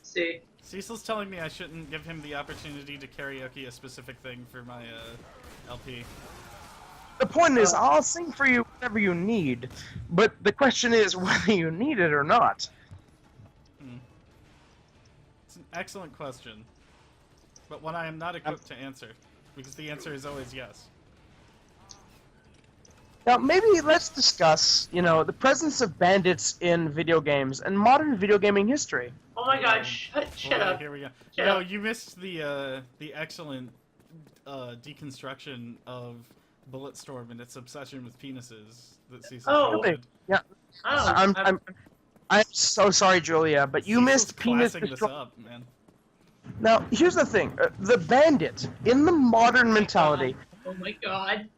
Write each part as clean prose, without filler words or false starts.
See. Cecil's telling me I shouldn't give him the opportunity to karaoke a specific thing for my LP. The point is, I'll sing for you whatever you need, but the question is whether you need it or not. It's an excellent question, but one I am not equipped to answer, because the answer is always yes. Now, maybe let's discuss, the presence of bandits in video games and modern video gaming history. Oh my god, shut up. Here we go. Shut No, up. you missed the excellent deconstruction of Bulletstorm and its obsession with penises that Cecil did. Yeah. Oh, I'm so sorry, Julia, but you Cecil's missed penis. classing this up, man. Now, here's the thing: the bandit in the modern mentality. Oh my god.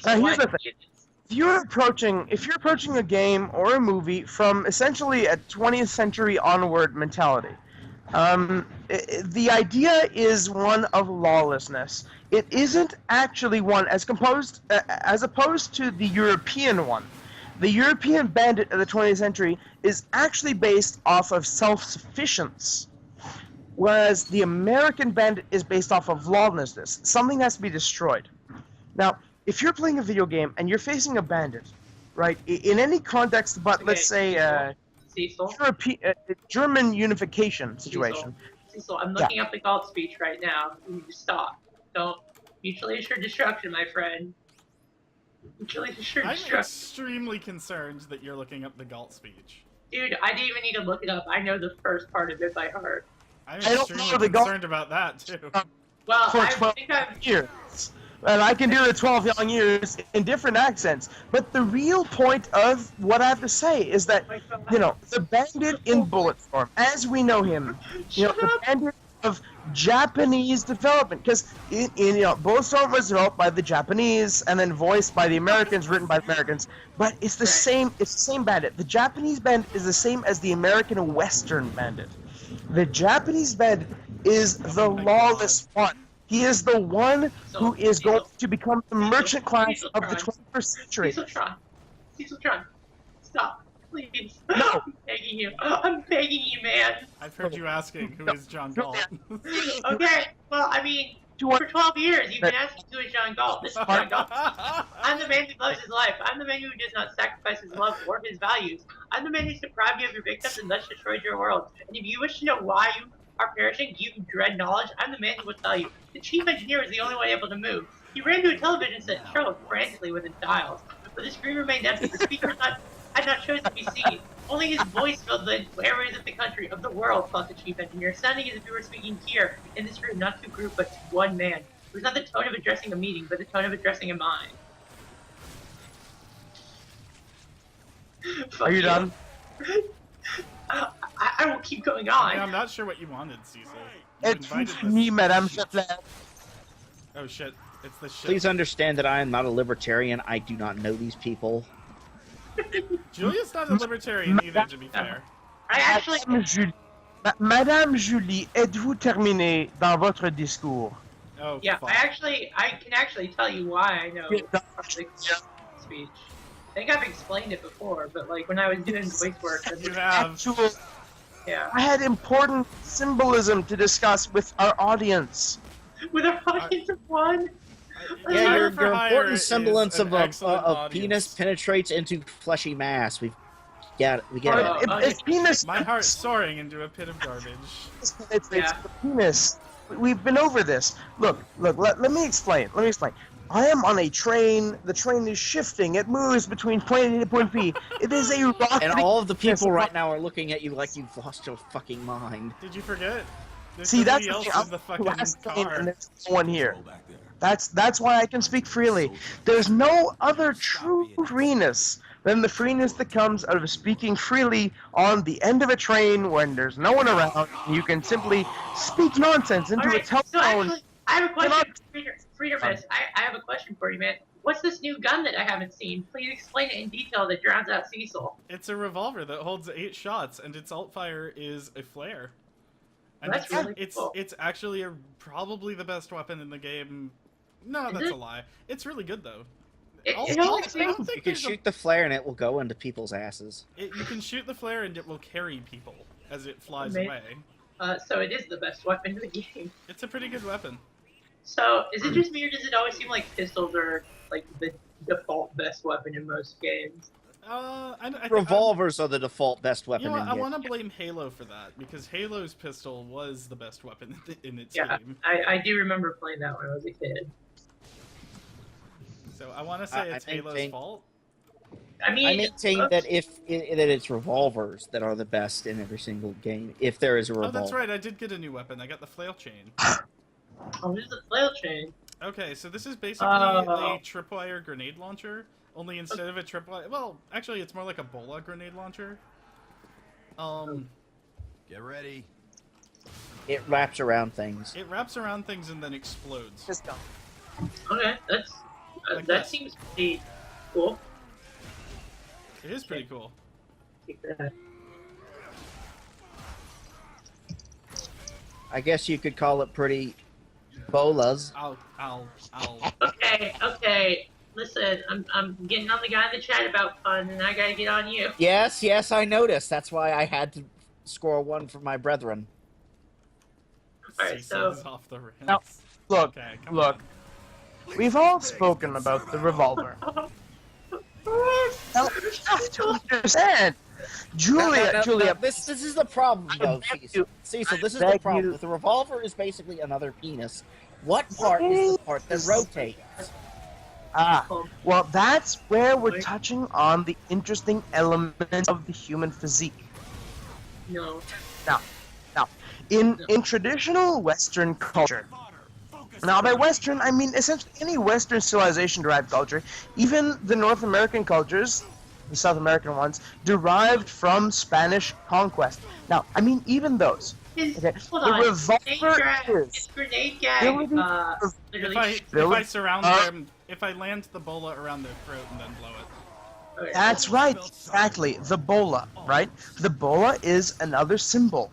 Here's the thing: if you're approaching a game or a movie from essentially a 20th century onward mentality, the idea is one of lawlessness. It isn't actually one as opposed to the European one. The European bandit of the 20th century is actually based off of self-sufficiency, whereas the American bandit is based off of lawlessness. Something has to be destroyed. Now, if you're playing a video game and you're facing a bandit, right, in any context but, let's say, Cecil? German unification situation. Cecil, I'm looking up the Galt speech right now. You need to stop. Don't mutually assured destruction, my friend. Mutually assured I'm destruction. extremely concerned that you're looking up the Galt speech. Dude, I didn't even need to look it up. I know the first part of it by heart. I'm I don't extremely know the Galt concerned about that, too. Well, For I 12 think I've... years. And I can do the 12 young years in different accents. But the real point of what I have to say is that, the bandit in Bulletstorm, as we know him, the bandit of Japanese development, because Bulletstorm was developed by the Japanese and then voiced by the Americans, written by the Americans, but it's the same bandit. The Japanese bandit is the same as the American Western bandit. The Japanese bandit is the lawless one. He is the one who is going to become the merchant class of the 21st century. Ceciltron, stop, please. No. I'm begging you, man. I've heard you asking, who is John Galt? Okay, well, I mean, for 12 years, you've been asking who is John Galt. This is John Galt. I'm the man who loves his life. I'm the man who does not sacrifice his love or his values. I'm the man who's deprived you of your victims and thus destroyed your world. And if you wish to know why you are perishing, you dread knowledge, I'm the man who will tell you. The chief engineer is the only one able to move. He ran to a television set, struggled frantically with its dials, but the screen remained empty. The speaker had not chosen to be seen. Only his voice filled the areas of the country, of the world, thought the chief engineer, sounding as if he were speaking here, in this room, not to a group, but to one man. It was not the tone of addressing a meeting, but the tone of addressing a mind. Are you done? I will keep going on. I'm not sure what you wanted, Cecil. Êtes-vous fini, Madame Chapelain? Oh shit, it's the shit. Please understand that I am not a libertarian. I do not know these people. Julia's not a libertarian either, to be fair. I actually... Madame Julie, êtes-vous terminée dans votre discours? Oh, yeah, fuck. I can actually tell you why I know the speech. I think I've explained it before, but like when I was doing voice work, You have. yeah. I had important symbolism to discuss with our audience. With our audience of one. Yeah, your Hire important is semblance an of excellent a audience. penis penetrates into fleshy mass. We get it. It's penis. My heart's soaring into a pit of garbage. It's the penis. We've been over this. Look. Let me explain. I am on a train. The train is shifting. It moves between point A to point B. It is a rocket. And all of the people right now are looking at you like you've lost your fucking mind. Did you forget? There's See, that's somebody the else thing. in the I'm fucking last train car. and there's no one here. That's why I can speak freely. There's no other true freeness than the freeness that comes out of speaking freely on the end of a train when there's no one around. And you can simply speak nonsense into a telephone. So actually, I have a question, Fridurmus. I have a question for you, man. What's this new gun that I haven't seen? Please explain it in detail that drowns out Cecil. It's a revolver that holds 8 shots, and its alt fire is a flare. And That's really cool. It's actually probably the best weapon in the game. No, that's a lie. It's really good though. It I only don't takes... think You can shoot the flare and it will go into people's asses. You can shoot the flare and it will carry people as it flies Amazing. away. So it is the best weapon in the game. It's a pretty good weapon. So, is it just me, or does it always seem like pistols are, like, the default best weapon in most games? I think Revolvers are the default best weapon You know what, in I game. want to blame Halo for that, because Halo's pistol was the best weapon in its Yeah, game. I do remember playing that when I was a kid. So I want to say it's Halo's fault. I mean, I maintain that that it's revolvers that are the best in every single game, if there is a revolver. Oh, that's right, I did get a new weapon. I got the flail chain. Oh, there's a flail chain. Okay, so this is basically a tripwire grenade launcher, only instead of a tripwire... Well, actually, it's more like a bola grenade launcher. Get ready. It wraps around things. It wraps around things and then explodes. Just don't. Okay, that's Like that this. seems pretty cool. It is pretty cool. Take that. I guess you could call it pretty bolas. Ow. Okay. Listen, I'm getting on the guy in the chat about fun, and I gotta get on you. Yes, I noticed. That's why I had to score one for my brethren. Alright, so Cecil's off the rails. Now, look, Okay, come look. We've all spoken about the revolver. Now, you have to understand. Julia. This is the problem, though, Cecil. Cecil, this is the beg problem. you. The revolver is basically another penis. What part is the part that rotates? Well, that's where we're touching on the interesting elements of the human physique. no. Now, in traditional Western culture, now by Western I mean essentially any Western civilization-derived culture, even the North American cultures, the South American ones, derived from Spanish conquest. Now, I mean even those. Okay, Hold the on. revolver It's grenade gag. Ability- Literally. If I surround them, if I land the bola around their throat and then blow it. Okay. That's right, exactly. The bola, right? The bola is another symbol.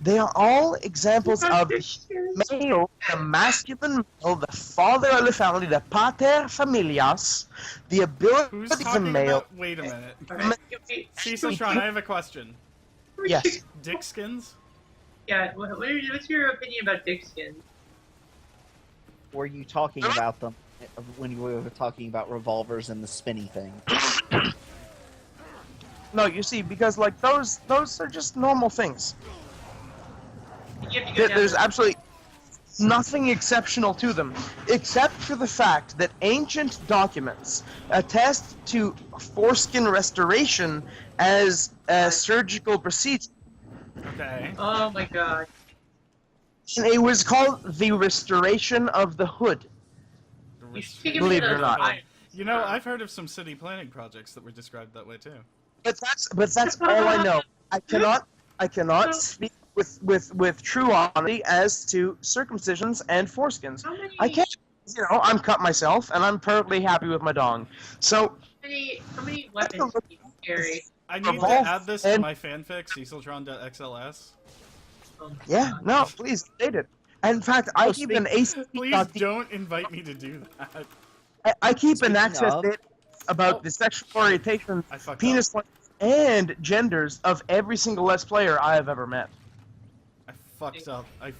They are all examples of the male, the masculine male, the father of the family, the pater familias, the ability Who's of the talking male. about... Wait a minute. Alright, wait. Ceciltron, I have a question. Yes. Dick skins? Yeah, what's your opinion about dick skins? Were you talking about them when you were talking about revolvers and the spinny thing? No, you see, because like those are just normal things. You have to go down There's the- absolutely nothing exceptional to them, except for the fact that ancient documents attest to foreskin restoration as a surgical procedure. Okay. Oh my god. And it was called the restoration of the hood. You should give Believe me it or the not. line. You know, I've heard of some city planning projects that were described that way too. But that's all I know. I cannot speak with true honesty as to circumcisions and foreskins. How many, I can't. You know, I'm cut myself, and I'm perfectly happy with my dong. So how many weapons do you carry? I need to Revolve add this to and- my fanfic, Ceciltron.xls. Oh, yeah, God. no, please state it. And in fact, I Oh, keep an ACT. Please don't invite me to do that. I keep an Speaking access of- bit about the sexual orientation, I fucked penis length, and genders of every single Let's Player I have ever met. I fucked up. I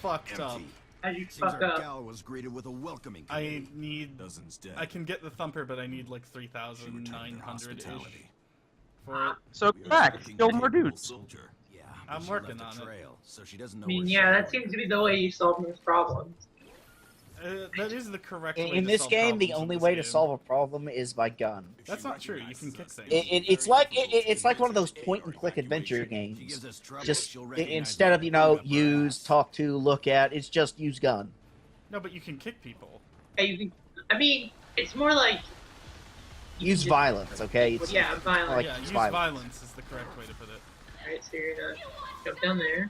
fucked up. How'd you Seems fuck our up? gal was greeted with a welcoming I committee. need... Dozens dead. I can get the thumper, but I need like She returned their 3,900-ish hospitality. for it. So We are back, expecting kill a more capable dudes. soldier. Yeah, I'm but she working left a on it. trail, so she doesn't know I mean, where yeah, she's that going. seems to be the way you solve most problems. That is the correct way In to this solve game, the problems in only this way to game. solve a problem is by gun. That's not true. You can kick things. It's like one of those point-and-click adventure She games. gives us trouble, Just she'll recognize instead of when we use, remember us. talk to, look at, it's just use gun. No, but you can kick people. Hey, you can, I mean, it's more like Use just- violence, okay? It's, yeah, violence. like, Yeah, use use violence. violence is the correct way to put it. Alright, so you're gonna jump down there.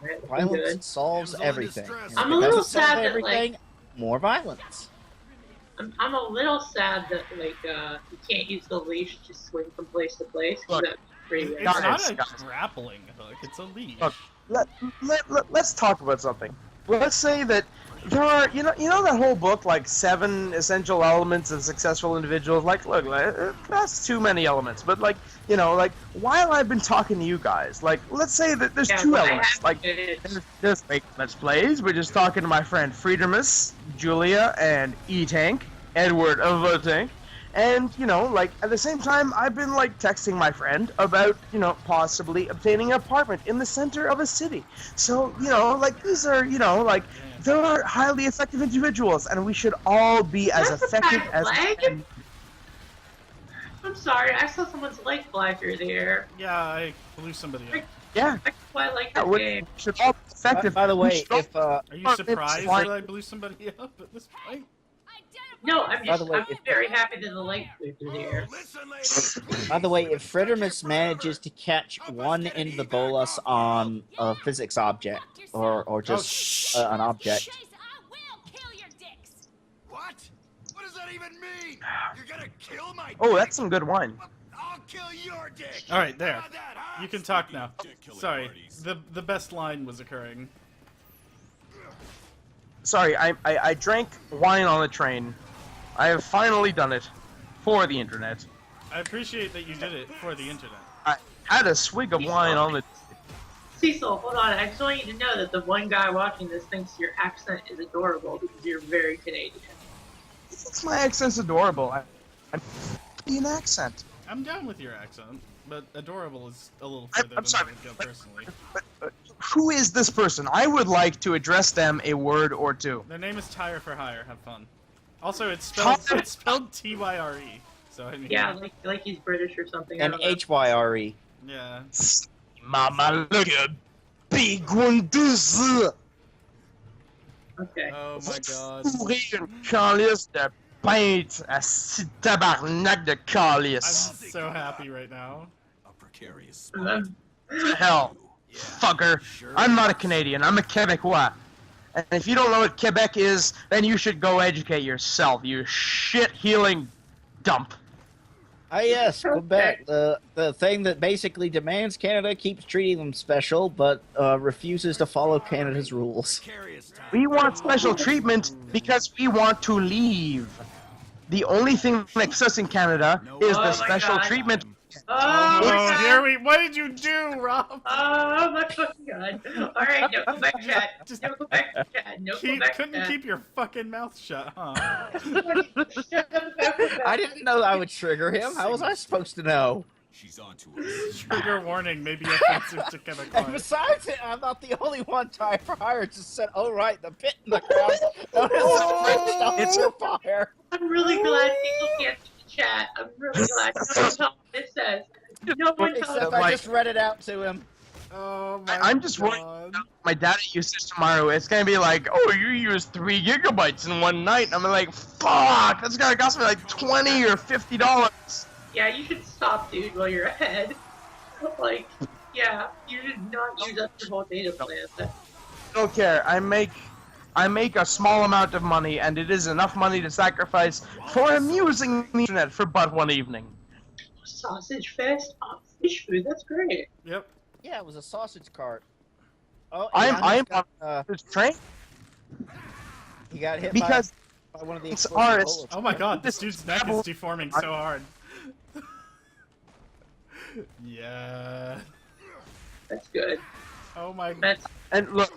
Alright, looking violence good. solves Damsel in everything. distress. And I'm if a it little doesn't solve sad that, everything, more violence. I'm a little sad that you can't use the leash to swing from place to place. 'Cause Look, that's pretty It's weird. not Guys, a guys. grappling hook. It's a leash. Look, let's talk about something. let's say that there are, you know that whole book, like 7 essential elements of successful individuals. Like, look, that's too many elements. But like, like while I've been talking to you guys, like, let's say that there's 2 elements. Like, there's like Let's Plays. We're just talking to my friend Fridurmus, Julia, and E-Tank, Edward of the Tank. And, like, at the same time, I've been, like, texting my friend about, possibly obtaining an apartment in the center of a city. So, like, these are, like, there are highly effective individuals, and we should all be as effective as we can. I'm sorry, I saw someone's leg fly through there. Yeah, I blew somebody up. Yeah. That's why I like this game. We should all be effective. By the way, if Are you surprised that I blew somebody up at this point? No, I'm very happy that the leg flew through the air. By the way, if Fridurmus manages to catch one in the bolus on a physics object, or just an object. What? What does that even mean? You're gonna kill my Oh, that's some good wine. I'll kill your dick. All right, there. How about that, huh? You can talk now. Dick-killing Sorry, parties. the best line was occurring. Sorry, I drank wine on the train. I have finally done it for the internet. I appreciate that you did it for the internet. I had a swig of wine on the... Cecil, hold on. I just want you to know that the one guy watching this thinks your accent is adorable because you're very Canadian. It's my accent's adorable. I'm an accent. I'm down with your accent, but adorable is a little further I'm than sorry, I would go personally. But who is this person? I would like to address them a word or two. Their name is Tire for Hire. Have fun. Also, it's spelled T-Y-R-E. So I mean, Yeah, like he's British or something. I And don't know. HYRE. yeah. Mama, look at big one, Okay. Oh my god. Ouvrir une calice de pinte à six tabarnak de I'm calice. so happy right now. A precarious spot. Hell, Yeah, fucker. sure I'm not a is. Canadian. I'm a Quebecois. And if you don't know what Quebec is, then you should go educate yourself, you shit-healing dump. Ah yes, Quebec, the thing that basically demands Canada keeps treating them special, but refuses to follow Canada's rules. Precarious time. We want special treatment because we want to leave. The only thing that makes us in Canada is Oh the my special God. treatment. Oh my Oh, god! here we. What did you do, Rob? Oh my fucking god! All right, no go back chat. Just No go back chat. No go back couldn't chat. keep your fucking mouth shut, huh? Shut the fuck up. I didn't know I would trigger him. How was I supposed to know? She's on to us. Trigger warning may be offensive to And Quebecois. besides it, I'm not the only one Tire for Hire just said, "Oh right, the pit in the crowd known as the French It's Tire for Fire." I'm really glad people can't see the chat. I'm really glad. No one tell me what it says. No one tell Except me. I just read it out to him. Oh my I'm just worried god. my data usage tomorrow. It's gonna be like, oh, you used 3 gigabytes in one night. I'm like, fuck, that's gonna cost me like $20 or $50. Yeah, you should stop, dude, while you're ahead. Like, yeah, you should not use up your whole data plan. I don't care. I make a small amount of money, and it is enough money to sacrifice for amusing the internet for but one evening. Sausage fest? Oh, fish food, that's great. Yep. Yeah, it was a sausage cart. Oh, I'm got, on this train he got hit because by one of the it's explosive ours. bullets. Oh my god, this dude's neck is deforming so hard. Yeah. That's good. Oh my. That's And look,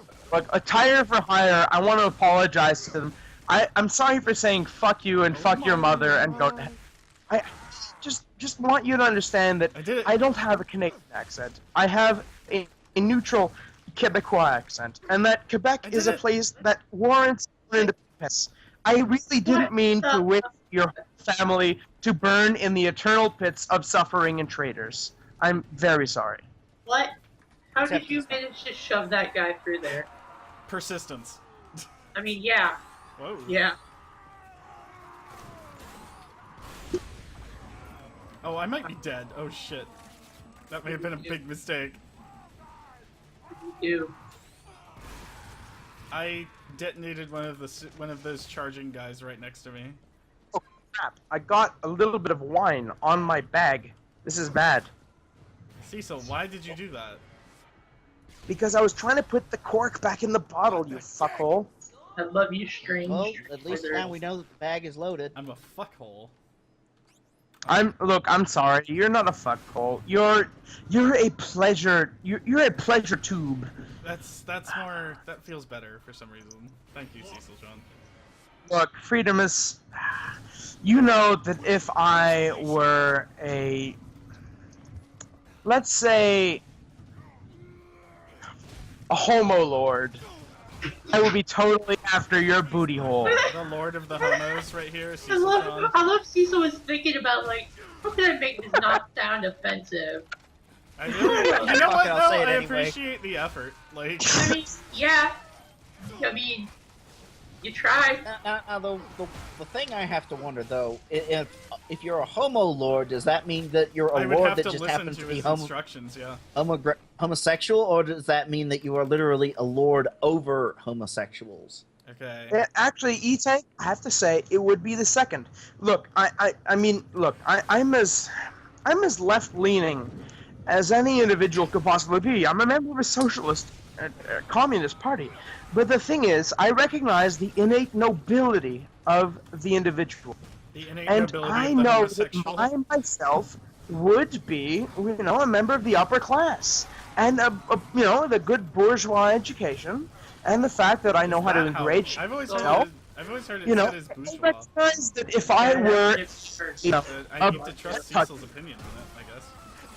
a Tire for Hire. I want to apologize to them. I'm sorry for saying fuck you and fuck your mother and go to hell. I just want you to understand that I did it. I don't have a Canadian accent. I have a neutral Quebecois accent, and that Quebec is a it. place that warrants independence. I really didn't mean to wish your family to burn in the eternal pits of suffering and traitors. I'm very sorry. what? How did Except you he's not. manage to shove that guy through there? Persistence. I mean, yeah, Whoa. yeah. Oh, I might be dead. Oh shit. That may have been a big mistake. You do. I detonated one of those charging guys right next to me. Oh crap! I got a little bit of wine on my bag. This is bad. Cecil, why did you do that? because I was trying to put the cork back in the bottle, you fuckhole. I love you, strange. Well, at least wizard. now we know that the bag is loaded. I'm a fuckhole. I'm sorry. You're not a fuckhole. You're a pleasure. You're a pleasure tube. That's more. That feels better for some reason. Thank you, Ceciltron. Look, Fridurmus, you know that if I were a, let's say, a homo lord, I would be totally after your booty hole. The Lord of the Homos right here, I love Ceciltron. Cecil was thinking about, like, how can I make this not sound offensive? I really, you know Fuck what it, I'll though? say it I anyway. appreciate the effort. Like, I mean, yeah. I mean, you tried. Now, the thing I have to wonder though, if you're a homo lord, does that mean that you're a I would lord have that to just listen happens to to be his instructions. Yeah. homosexual, or does that mean that you are literally a lord over homosexuals? Okay. Actually, E-Tank, I have to say, it would be the second. Look, I'm as left-leaning as any individual could possibly be. I'm a member of a socialist, communist party. But the thing is, I recognize the innate nobility of the individual. The innate And nobility I of the know homosexual. that I myself would be, a member of the upper class. And, the good bourgeois education, and the fact that I know how to engrage I've always myself. heard it You know, said as I bourgeois. recognize that if I were, I need to trust Cecil's opinion on it, I guess.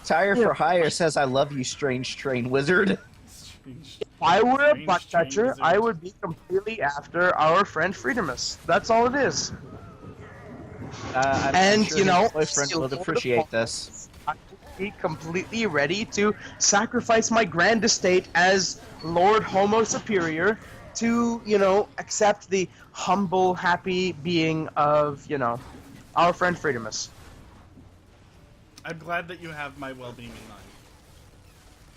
Tire for Hire says, "I love you, strange train wizard." Strange. if I were a Strange butt train toucher, wizard. I would be completely after our friend Fridurmus. That's all it is. I'm And, sure you know, his boyfriend would appreciate this. I would be completely ready to sacrifice my grand estate as Lord Homo Superior to, accept the humble, happy being of, our friend Fridurmus. I'm glad that you have my well-being in mind.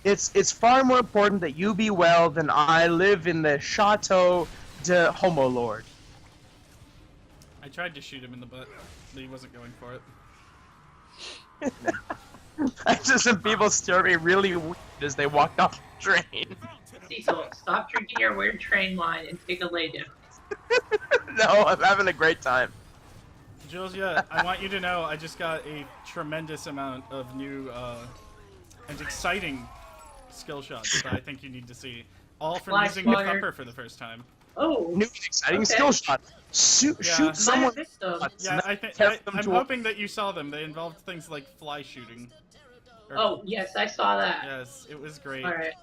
It's far more important that you be well than I live in the Chateau de Homo Lord. I tried to shoot him in the butt, but he wasn't going for it. I just some people stare at me really weird as they walk off the train. Cecil, stop drinking your weird train wine and take a lay down. No, I'm having a great time. Julia, I want you to know I just got a tremendous amount of new and exciting skill shots that I think you need to see. All from Flash using the fire. thumper for the first time. Oh, New and exciting Okay. skill shot. Shoot Yeah. someone. might have missed them. Yeah, Test them I'm to- hoping that you saw them. They involved things like fly shooting. Or- Oh, yes, I saw that. Yes, it was great. Alright.